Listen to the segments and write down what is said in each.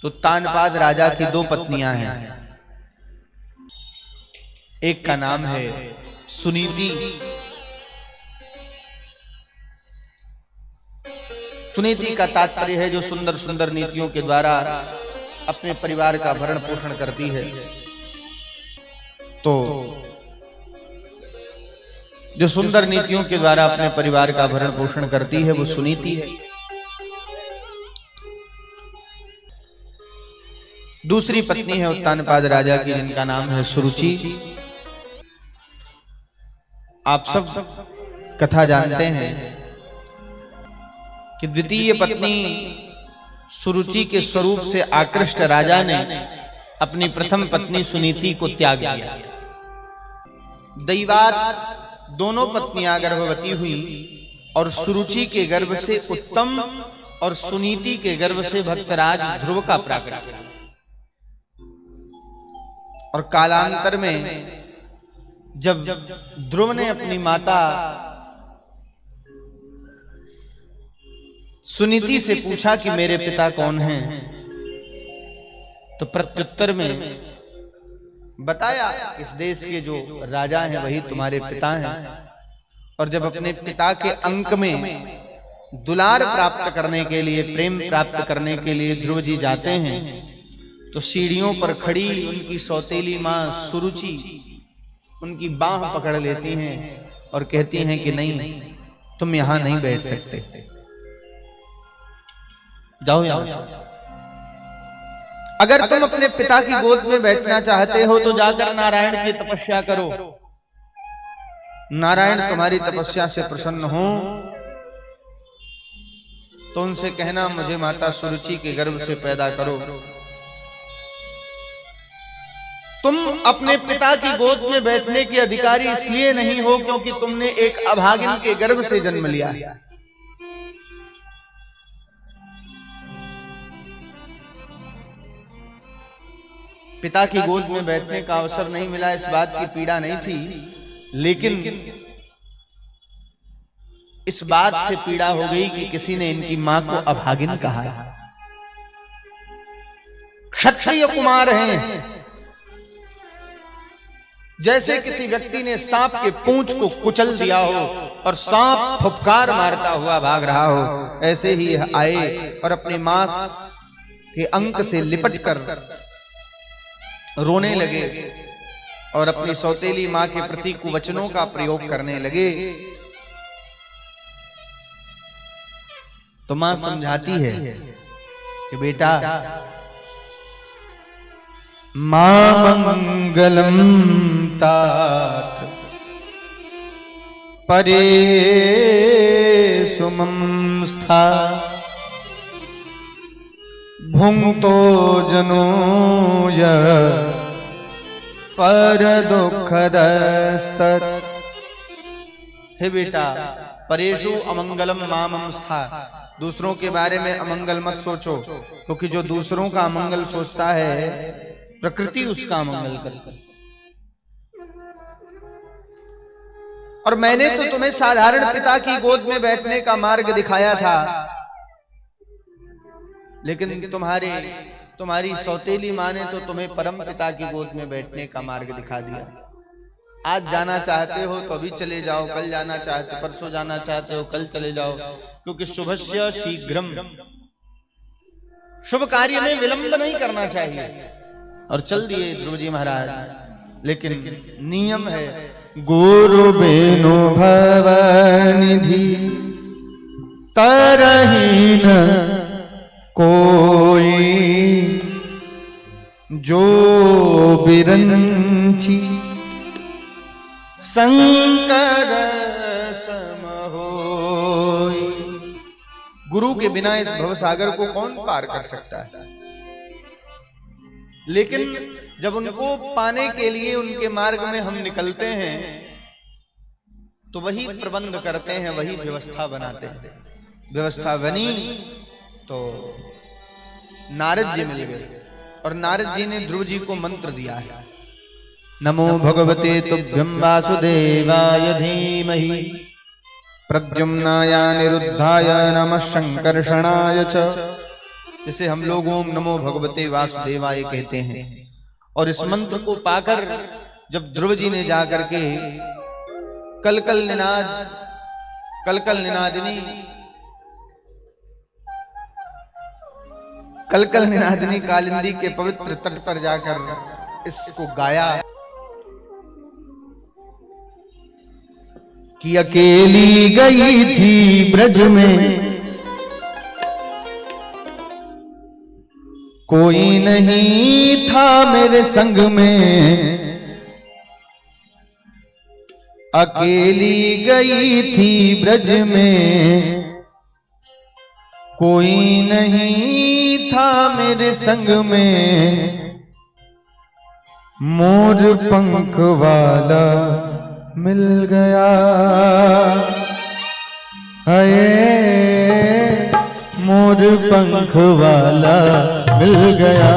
तो तानपाद राजा की दो पत्नियां हैं। एक का नाम है सुनीति। सुनीति का तात्पर्य है जो सुंदर सुंदर नीतियों के द्वारा अपने परिवार का भरण पोषण करती है। तो जो सुंदर नीतियों के द्वारा अपने परिवार का भरण पोषण करती है वो सुनीति है। दूसरी पत्नी है उत्तानपाद राजा की, जिनका नाम है सुरुचि। आप सब कथा जानते हैं कि द्वितीय पत्नी सुरुचि के स्वरूप से आकृष्ट राजा ने अपनी प्रथम पत्नी सुनीति को त्याग दिया। दैवात दोनों पत्नियां गर्भवती हुई और सुरुचि के गर्भ से उत्तम और सुनीति के गर्भ से भक्तराज ध्रुव का प्राकट्य हुआ। और कालांतर में जब ध्रुव ने अपनी माता सुनीति से पूछा कि मेरे पिता कौन हैं, तो प्रत्युत्तर में बताया इस देश के जो राजा हैं वही तुम्हारे पिता हैं। और जब अपने पिता के अंक में दुलार प्राप्त करने के लिए, प्रेम प्राप्त करने के लिए ध्रुव जी जाते हैं तो सीढ़ियों पर खड़ी उनकी सौतेली मां सुरुचि उनकी बांह पकड़ लेती हैं और कहती हैं कि नहीं, तुम यहां नहीं बैठ सकते, जाओ यहां से। अगर तुम अपने पिता की गोद में बैठना चाहते हो तो जाकर नारायण की तपस्या करो। नारायण तुम्हारी तपस्या से प्रसन्न हो तो उनसे कहना मुझे माता सुरुचि के गर्भ से पैदा करो। तुम अपने पिता की गोद में बैठने के अधिकारी इसलिए नहीं हो क्योंकि तुमने एक अभागिन के गर्भ से जन्म लिया। पिता की गोद में बैठने का अवसर नहीं मिला, इस बात की पीड़ा नहीं थी, लेकिन इस बात से पीड़ा हो गई कि किसी ने इनकी मां को अभागिन कहा। क्षत्रिय कुमार हैं, जैसे किसी व्यक्ति ने सांप के पूंछ को कुचल दिया हो और सांप फुफकार मारता हुआ भाग रहा हो, ऐसे ही आए और अपनी मां के अंक से लिपट कर रोने लगे और अपनी सौतेली मां के प्रति कुवचनों का प्रयोग करने लगे। तो मां समझाती है कि बेटा, मां मंगलम तात परे सुमंस्था भुंक्तो जनो य पर दुखदस्तत्। हे बेटा, परेषु अमंगलम मामंस्था, दूसरों के बारे में अमंगल मत सोचो, क्योंकि जो दूसरों का अमंगल सोचता है प्रकृति उसका अमंगल करती है। और मैंने तो तुम्हें साधारण पिता की गोद में बैठने का मार्ग दिखाया था, लेकिन तुम्हारी सौतेली मां ने तो तुम्हें परम पिता की गोद में बैठने का मार्ग दिखा दिया। आज जाना चाहते हो तो अभी चले जाओ, कल जाना चाहते, परसों जाना चाहते हो कल चले जाओ, क्योंकि शुभस्य शीघ्रम, शुभ कार्य में विलंब नहीं करना चाहिए। और चल दिए ध्रुव जी महाराज, लेकिन नियम है गुरु बेनु भवनिधि तरहीन कोई, जो बिरंची शंकर सम होई। गुरु के बिना इस भवसागर को कौन पार कर सकता है? लेकिन जब उनको पाने के लिए उनके मार्ग में हम निकलते हैं तो वही प्रबंध करते हैं, वही व्यवस्था बनाते हैं। व्यवस्था बनी तो नारद जी मिल गए और नारद जी ने ध्रुव जी को मंत्र दिया है, नमो भगवते तुभ्यं वासुदेवाय धीमहि प्रद्युम्नाय निरुद्धाय नमः संकर्षणाय च जिसे हम लोग ओम नमो भगवते वासुदेवाय कहते हैं। और इस मंत्र को पाकर जब ध्रुव जी ने जाकर के कलकल निनादिनी कालिंदी के पवित्र तट पर जाकर इसको गाया कि अकेली गई थी ब्रज में, कोई नहीं था मेरे संग में। अकेली गई थी ब्रज में, कोई नहीं था मेरे संग में। मोर पंख वाला मिल गया, हाय मोर पंख वाला मिल गया,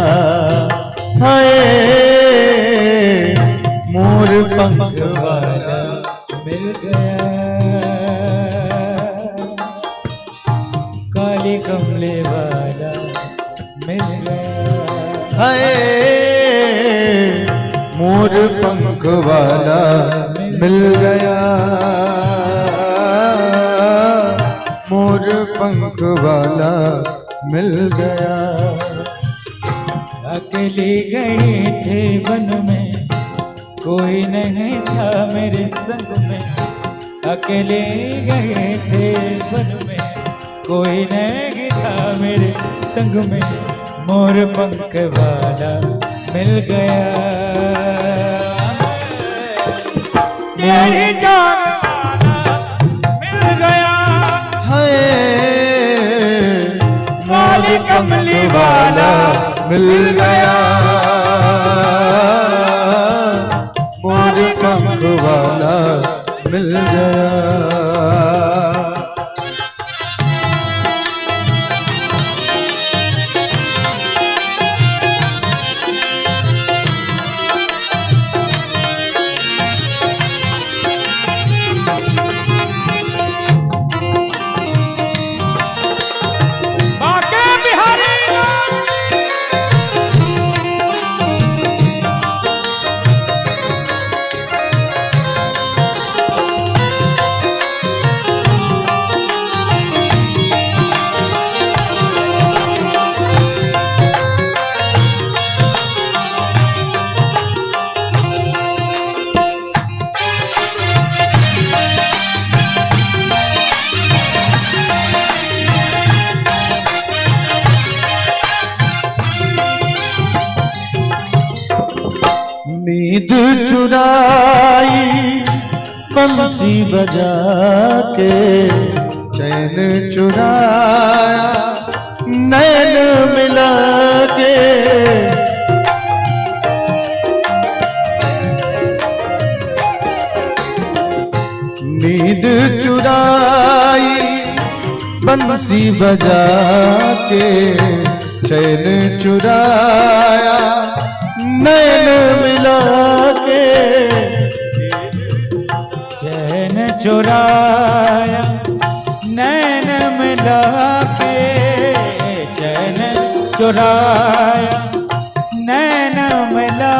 हाय मोर पंख वाला मिल गया। काली कमले वाला मिल गया, हाय मोर पंख वाला मिल गया, मोर पंख वाला मिल गया। अकेली गई थे वन में, कोई नहीं था मेरे संग में। अकेले गए थे वन में, कोई नहीं था मेरे संग में। मोर पंख वाला मिल गया, तेरी जान वाला मिल गया, हाय मोर कमली वाला मिल गया, मोर पंख वाला मिल गया। नींद चुराई बंसी बजा के, चैन चुराया नैन मिला के। नींद चुराई बंसी बजा के, चैन चुराया नैन मिला के। चैन चुराया नैन मिला के, चैन चुराया नैन मिला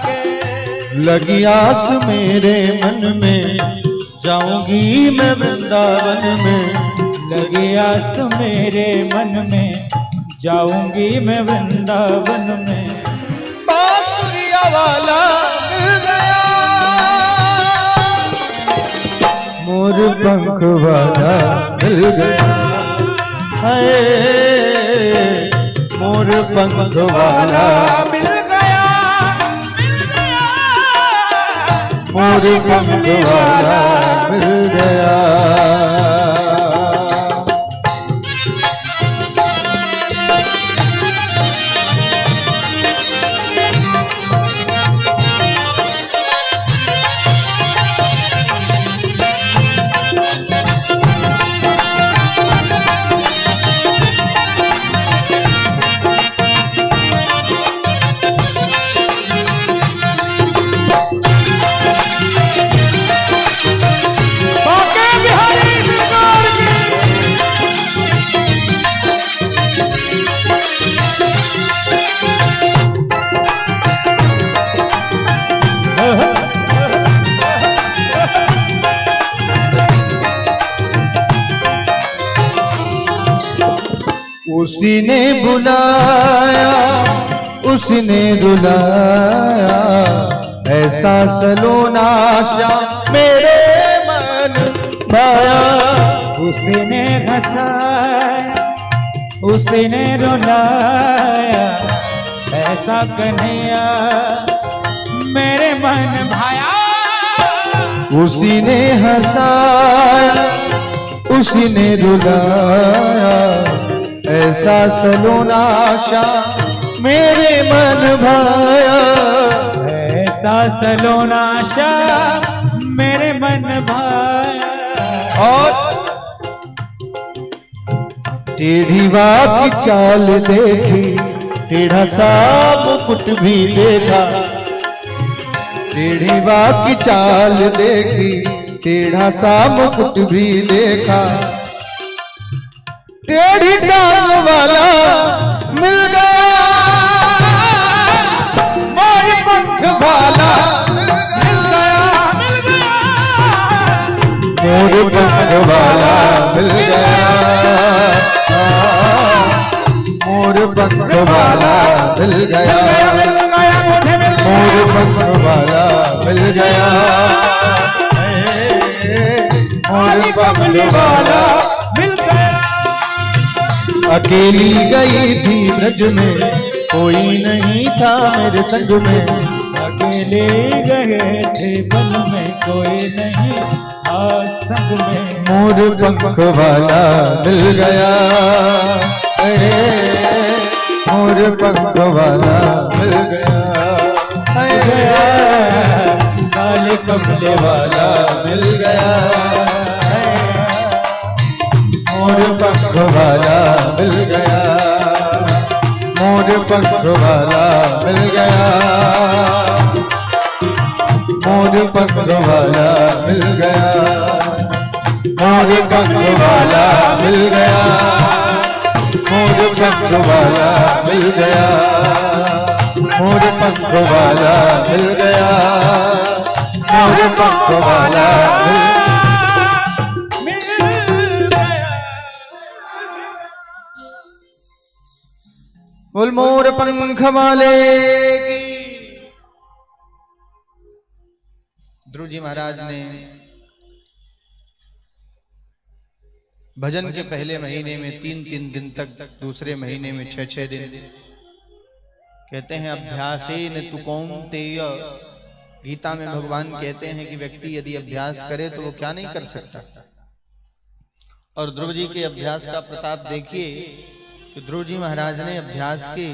के। लगी आस मेरे मन में, जाऊंगी मैं वृंदावन में। लगी आस मेरे मन में, जाऊंगी मैं वृंदावन में। बांसुरिया वाला मिल गया, मोर पंख वाला मिल गया, हाय मोर पंख वाला मिल गया, मोर पंख वाला मिल गया। बाके बिहारी उसी ने बुलाया उसने रुलाया, ऐसा सलोना श्याम मेरे मन भाया। उसने हंसाया उसने रुलाया, ऐसा कन्हैया मेरे मन भाया। उसी ने हंसाया उसी ने रुलाया, ऐसा सलोना श्याम मेरे मन भाया। ऐसा सलोना श्याम मेरे मन भाया। और टेढ़ी बात की चाल देखी, टेढ़ा सा मुकुट भी देखा। टेढ़ी बात की चाल देखी, टेढ़ा सा मुकुट भी देखा। टेढ़ी टांग वाला मिल गया, मोर पंख वाला मिल गया, मोर पंख वाला मिल गया, मोर पंख वाला मिल गया, मोर पंख वाला मिल गया, मोर पंख वाला मिल गया। अकेली गई थी ब्रज में, कोई नहीं था मेरे संग में। अकेले गए थे वन में, कोई नहीं था संग में। मोर पंख वाला मिल गया, मोर पंख वाला मिल गया, काले कमले वाला मिल गया, मोर पंख वाला मिल गया, मोर पंख वाला मिल गया, मोर पंख वाला मिल गया, मोर पंख वाला मिल गया, मोर पंख वाला मिल गया, मोर पंख वाला मिल गया, मोर पंख वाला मिल गया। बोल मोर पंख वाले की। ध्रुव जी महाराज ने भजन के पहले महीने में 3-3 दिन तक, दूसरे महीने में 6-6 दिन। कहते हैं अभ्यासेन तु कौन्तेय, गीता में भगवान कहते हैं कि व्यक्ति यदि अभ्यास करे तो वो क्या नहीं कर सकता। और ध्रुव जी के अभ्यास का प्रताप देखिए कि ध्रुव जी महाराज ने अभ्यास के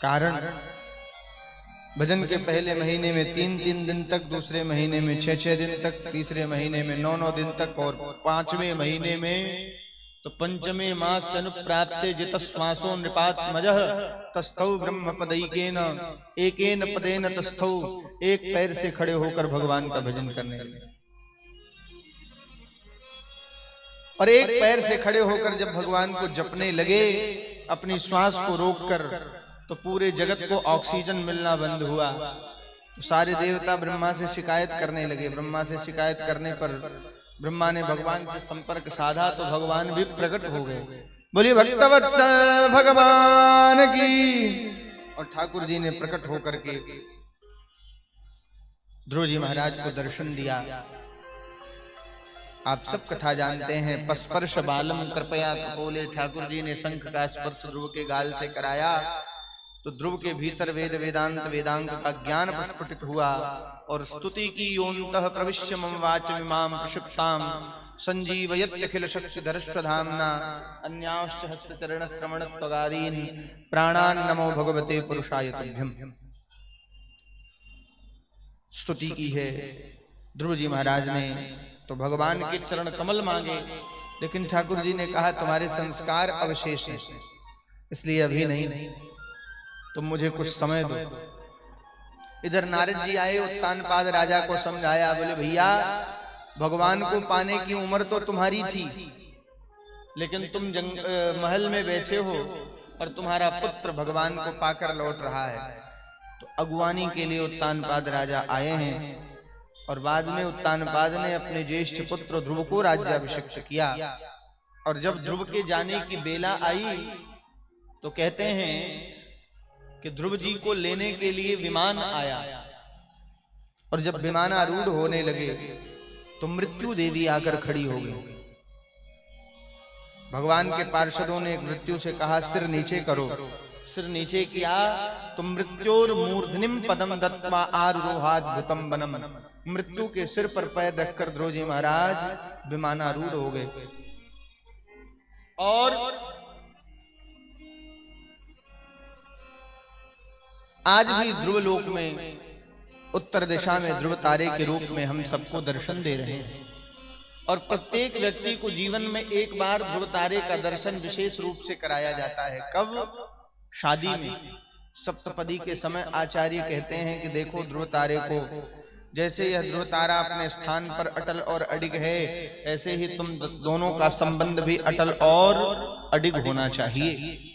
कारण भजन के पहले महीने में 3-3 दिन तक, दूसरे महीने में 6-6 दिन तक, तीसरे महीने में 9-9 दिन तक, और 5वें महीने में तो पंचमे मास अनुप्राप्ते जितश्वासो नृपात्मजः तस्थौ ब्रह्म पदैकेन एकेन पदेन तस्थौ। एक पैर से खड़े होकर भगवान का भजन करने लगे। और एक पैर से खड़े होकर जब भगवान को जपने लगे, अपनी श्वास को रोककर, तो पूरे जगत को ऑक्सीजन मिलना बंद हुआ। तो सारे देवता ब्रह्मा से शिकायत करने लगे। ब्रह्मा से शिकायत करने पर ब्रह्मा ने भगवान से संपर्क साधा तो भगवान भी प्रकट हो गए। बोलिए भक्तवत्सल भगवान की। और ठाकुर जी ने प्रकट होकर के ध्रुव जी महाराज को दर्शन दिया। आप सब कथा जानते हैं। पस्पर्श बालम कृपया कपोले, ठाकुर जी ने शंख का स्पर्श ध्रुव के गाल से कराया तो ध्रुव के भीतर वेद वेदांत वेदांग का ज्ञान प्रस्फुटित हुआ। और स्तुति की योन्तः प्रविश्य मम वाच इमाम प्रक्षिप्ताम संजीवयत्यखिल शक्ति धरस्वधाम्ना अन्याश्च हस्तचरण श्रवण त्वगादीन प्राणान् नमो भगवते पुरुषाय तुभ्यम्। स्तुति की है ध्रुव जी महाराज ने, तो भगवान के चरण कमल मांगे, लेकिन ठाकुर जी ने कहा तुम्हारे संस्कार अवशेष हैं, इसलिए अभी नहीं, तुम मुझे कुछ समय दो। इधर नारद जी आए, उत्तानपाद राजा को समझाया। बोले भैया भगवान को पाने की उम्र तो तुम्हारी थी, लेकिन तुम महल में बैठे हो और तुम्हारा पुत्र भगवान को पाकर लौट रहा है। तो अगुवानी के लिए उत्तानपाद राजा आए हैं। और बाद में उत्तानपाद ने अपने ज्येष्ठ पुत्र ध्रुव को राज्याभिषिक्त किया। और जब ध्रुव के जाने की बेला आई तो कहते हैं कि ध्रुव जी को लेने के लिए विमान आया, और जब विमानारूढ़ होने लगे तो मृत्यु देवी आकर खड़ी हो गई। भगवान के पार्षदों ने मृत्यु से कहा सिर नीचे करो। सिर नीचे किया तो मृत्योर मूर्धनिम पदम दत्वा आरुरोहाद्भुतम वनम। मृत्यु के सिर पर पैर रखकर ध्रुव जी महाराज विमानारूढ़ हो गए। और आज भी ध्रुव लोक में उत्तर दिशा में ध्रुव तारे के रूप में हम सबको दर्शन दे रहे हैं, और प्रत्येक व्यक्ति को जीवन में एक बार ध्रुव तारे का दर्शन विशेष रूप से कराया जाता है। कब? शादी में सप्तपदी के समय आचार्य कहते हैं कि देखो ध्रुव तारे को, जैसे यह ध्रुव तारा अपने स्थान पर अटल और अडिग है, ऐसे ही तुम दोनों का संबंध भी अटल और अडिग होना चाहिए।